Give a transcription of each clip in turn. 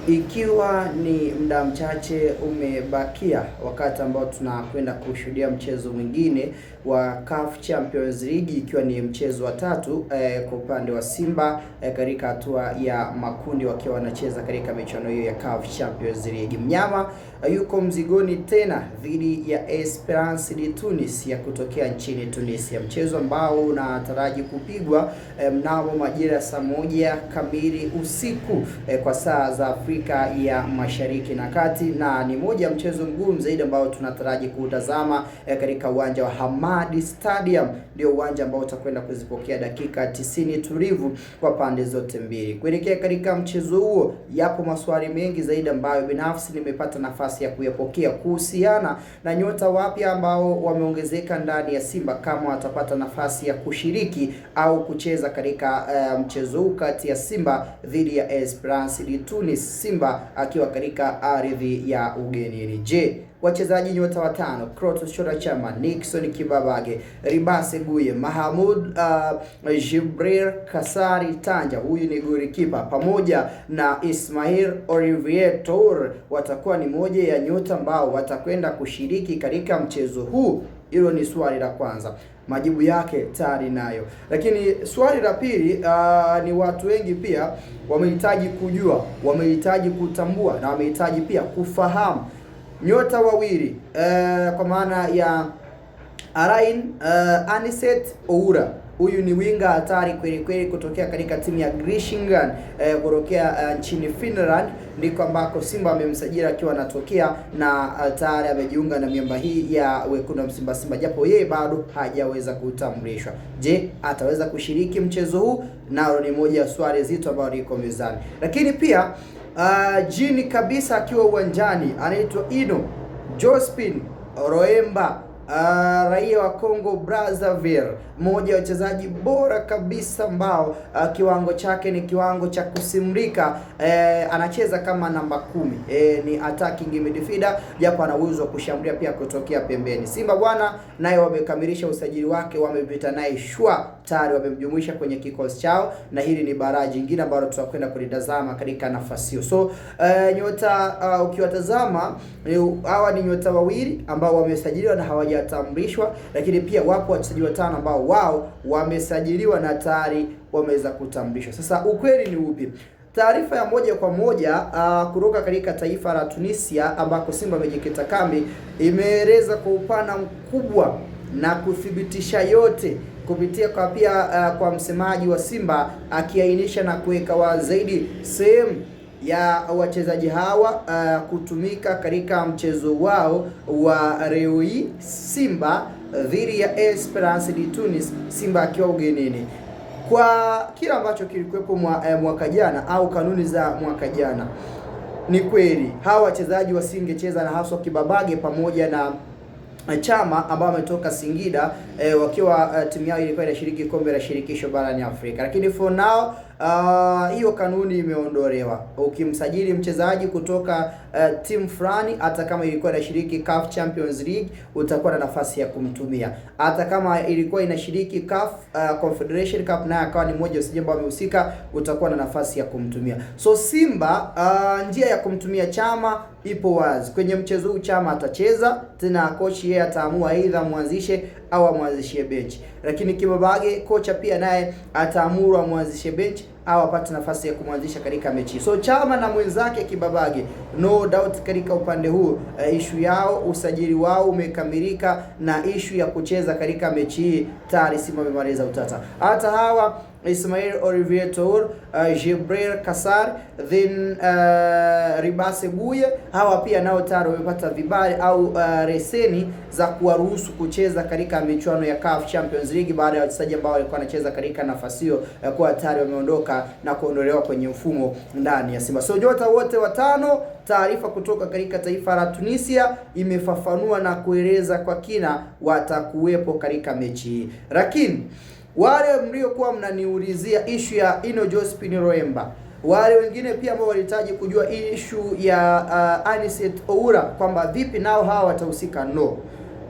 Ikiwa ni muda mchache umebakia wakati ambao tunakwenda kushuhudia mchezo mwingine wa CAF Champions League, ikiwa ni mchezo wa tatu kwa upande wa Simba katika hatua ya makundi wakiwa wanacheza katika michuano hiyo ya CAF Champions League. Mnyama yuko mzigoni tena dhidi ya Esperance de Tunis ya kutokea nchini Tunisia, mchezo ambao unataraji kupigwa mnamo majira saa 1 kamili usiku kwa saa za Afrika ya Mashariki na Kati, na ni moja ya mchezo mgumu zaidi ambao tunataraji kutazama katika uwanja wa Hamad Stadium. Ndio uwanja ambao utakwenda kuzipokea dakika 90 tulivu kwa pande zote mbili. Kuelekea katika mchezo huo, yapo maswali mengi zaidi ambayo binafsi nimepata nafasi ya kuyapokea kuhusiana na nyota wapya ambao wameongezeka ndani ya Simba, kama watapata nafasi ya kushiriki au kucheza katika mchezo huu kati ya Simba dhidi ya Esperance de Tunis, Simba akiwa katika ardhi ya ugenini. Je, wachezaji nyota watano Clatous Chota Chama, Nixon Kibabage, Ribase Guye, Mahamud Jibril Kasari Tanja, huyu ni golikipa, pamoja na Ismail Olivier Toure watakuwa ni moja ya nyota ambao watakwenda kushiriki katika mchezo huu? Hilo ni swali la kwanza, majibu yake tayari nayo. Lakini swali la pili, ni watu wengi pia wamehitaji kujua, wamehitaji kutambua na wamehitaji pia kufahamu nyota wawili kwa maana ya Alain Aniset Oura. Huyu ni winga hatari kweli kweli kutokea katika timu ya Grishingan kutokea nchini Finland, ndiko ambako Simba amemsajili akiwa anatokea, na tayari amejiunga na miamba hii ya wekundu wa Simba, japo yeye bado hajaweza kutambulishwa. Je, ataweza kushiriki mchezo huu? Nalo ni moja ya swali zito ambalo liko mezani. Lakini pia jini kabisa akiwa uwanjani anaitwa Ino Jospin Roemba, raia wa Congo Brazzaville, mmoja wa wachezaji bora kabisa ambao kiwango chake ni kiwango cha kusimrika. Anacheza kama namba 10, ni attacking midfielder, japo ana uwezo wa kushambulia pia kutokea pembeni. Simba bwana naye wamekamilisha usajili wake, wamepita naye shwa, tayari wamemjumuisha kwenye kikosi chao, na hili ni baraji nyingine ambalo tutakwenda kulitazama katika nafasi hiyo. So nyota ukiwatazama hawa ni nyota wawili ambao wamesajiliwa na hawajatambulishwa, lakini pia wapo wachezaji watano ambao wao wamesajiliwa na tayari wameweza kutambulishwa. Sasa ukweli ni upi? Taarifa ya moja kwa moja kutoka katika taifa la Tunisia ambako Simba amejikita kambi imeeleza kwa upana mkubwa na kuthibitisha yote kupitia kwa pia kwa msemaji wa Simba, akiainisha na kuweka wazi zaidi sehemu ya wachezaji hawa kutumika katika mchezo wao wa leo hii, Simba dhidi ya Esperance de Tunis, Simba akiwa ugenini. Kwa kila ambacho kilikuwepo mwaka jana au kanuni za mwaka jana, ni kweli hawa wachezaji wasingecheza, na haswa Kibabage pamoja na Chama ambao ametoka Singida wakiwa timu yao ilikuwa inashiriki kombe la shirikisho barani Afrika. Lakini for now hiyo kanuni imeondolewa. Ukimsajili mchezaji kutoka timu fulani, hata kama ilikuwa inashiriki CAF Champions League, utakuwa na nafasi ya kumtumia. Hata kama ilikuwa inashiriki CAF Confederation Cup, naye akawa ni mmoja usije ambao amehusika, utakuwa na nafasi ya kumtumia. So Simba njia ya kumtumia Chama ipo wazi. Kwenye mchezo huu Chama atacheza, tena kocha yeye ataamua aidha mwanzishe au amwanzishie bench. Lakini Kibabage kocha pia naye ataamuru amwanzishe bench au apate nafasi ya kumwanzisha katika mechi. So Chama na mwenzake Kibabage, no doubt katika upande huu issue yao, usajili wao umekamilika, na issue ya kucheza katika mechi hii tayari Simba amemaliza utata. Hata hawa Ismail Olivier Toure, Jibril Kasari, then Ribase Guye, hawa pia nao tayari wamepata vibali au reseni za kuwaruhusu kucheza katika michuano ya CAF Champions League, baada ya wachezaji ambao walikuwa wanacheza katika nafasi hiyo kwa tayari wameondoka na kuondolewa kwenye mfumo ndani ya Simba. So nyota wote watano, taarifa kutoka katika taifa la Tunisia imefafanua na kueleza kwa kina watakuwepo katika mechi hii. Lakini wale mliokuwa mnaniulizia issue ya Ino Jospin Roemba, wale wengine pia ambao walihitaji kujua issue ya Aniset Oura kwamba vipi nao hawa watahusika, no.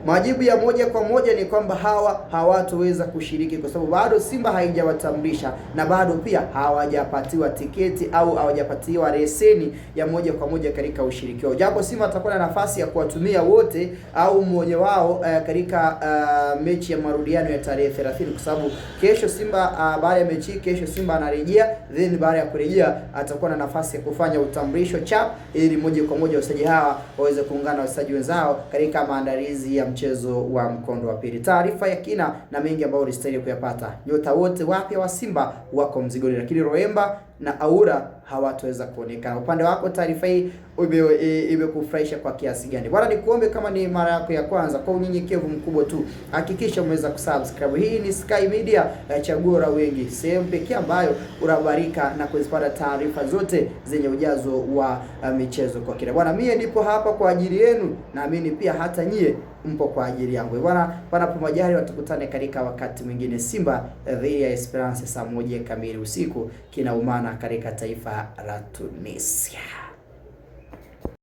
Majibu ya moja kwa moja ni kwamba hawa hawatoweza kushiriki kwa sababu bado Simba haijawatambulisha na bado pia hawajapatiwa tiketi au hawajapatiwa leseni ya moja kwa moja katika ushiriki wao. Japo Simba atakuwa na nafasi ya kuwatumia wote au mmoja wao katika mechi ya marudiano ya tarehe 30 kwa sababu kesho Simba baada ya mechi kesho Simba anarejea, then baada ya kurejea atakuwa na nafasi ya kufanya utambulisho chap ili moja kwa moja wachezaji hawa waweze kuungana na wachezaji wenzao katika maandalizi ya mchezo wa mkondo wa pili. Taarifa ya kina na mengi ambayo ulistahili kuyapata. Nyota wote wapya wa Simba wako mzigoni, lakini Roemba na Aura hawataweza kuonekana. Upande wako taarifa hii imekufurahisha kwa kiasi gani? Bwana, nikuombe kama ni mara yako ya kwanza, kwa unyenyekevu mkubwa tu hakikisha umeweza kusubscribe. Hii ni Sky Media, chaguo la wengi, sehemu pekee ambayo unabarika na kuzipata taarifa zote zenye ujazo wa michezo kwa kila. Bwana, mie nipo hapa kwa ajili yenu, naamini pia hata nyie mpo kwa ajili yangu. Bwana, panapo majali watukutane katika wakati mwingine. Simba dhidi ya Esperance saa 1 kamili usiku kinaumana katika taifa la Tunisia.